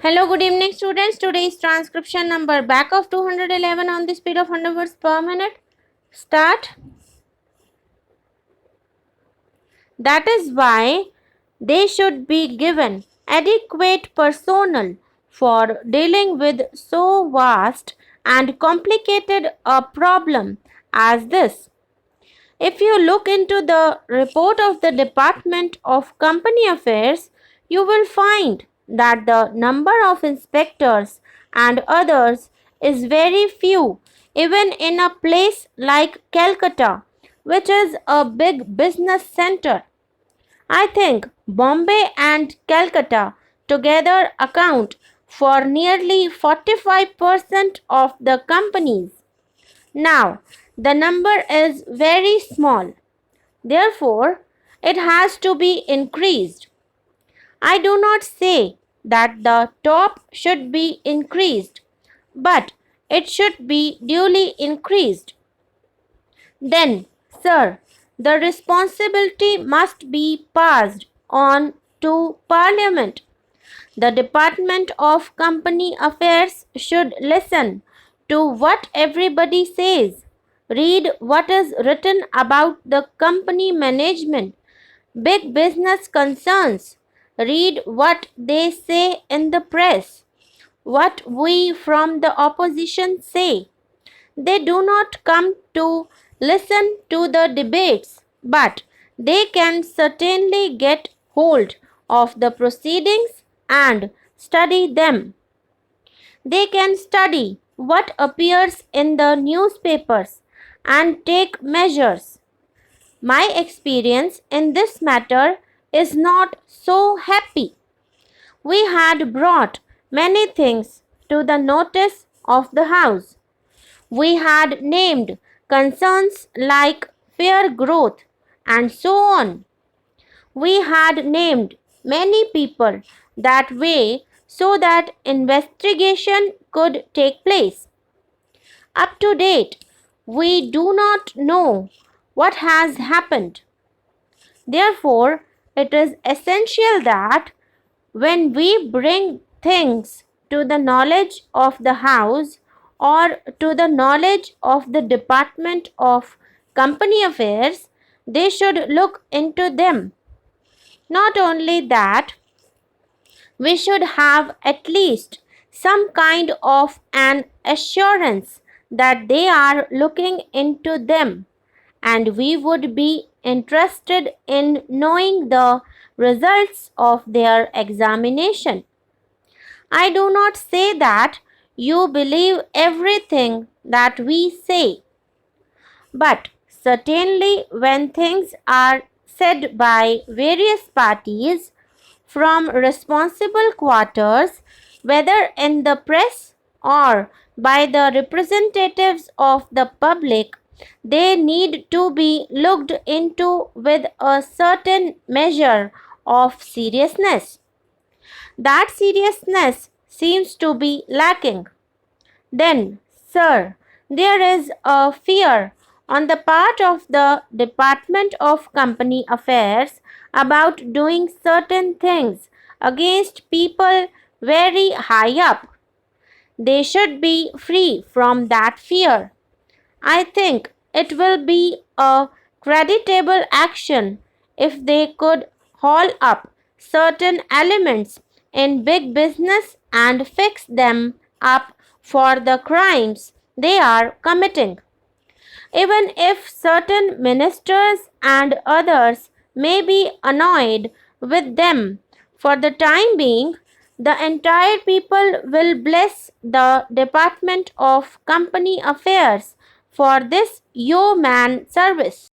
Hello, good evening, students. Today's transcription number back of 211 on the speed of 100 words per minute. Start. That is why they should be given adequate personnel for dealing with so vast and complicated a problem as this. If you look into the report of the Department of Company Affairs, you will find that the number of inspectors and others is very few, even in a place like Calcutta, which is a big business center. I think Bombay and Calcutta together account for nearly 45% of the companies. Now, the number is very small. Therefore, it has to be increased. I do not say that the top should be increased, but it should be duly increased. Then, sir, the responsibility must be passed on to Parliament. The Department of Company Affairs should listen to what everybody says, read what is written about the company management, big business concerns, read what they say in the press, what we from the opposition say. They do not come to listen to the debates, but they can certainly get hold of the proceedings and study them. They can study what appears in the newspapers and take measures. My experience in this matter is not so happy. We had brought many things to the notice of the House. We had named concerns like fair growth and so on. We had named many people that way so that investigation could take place. Up to date, we do not know what has happened. Therefore, it is essential that when we bring things to the knowledge of the House or to the knowledge of the Department of Company Affairs, they should look into them. Not only that, we should have at least some kind of an assurance that they are looking into them, and we would be interested in knowing the results of their examination. I do not say that you believe everything that we say, but certainly when things are said by various parties from responsible quarters, whether in the press or by the representatives of the public, they need to be looked into with a certain measure of seriousness. That seriousness seems to be lacking. Then, sir, there is a fear on the part of the Department of Company Affairs about doing certain things against people very high up. They should be free from that fear. I think it will be a creditable action if they could haul up certain elements in big business and fix them up for the crimes they are committing. Even if certain ministers and others may be annoyed with them for the time being, the entire people will bless the Department of Company Affairs for this yeoman service.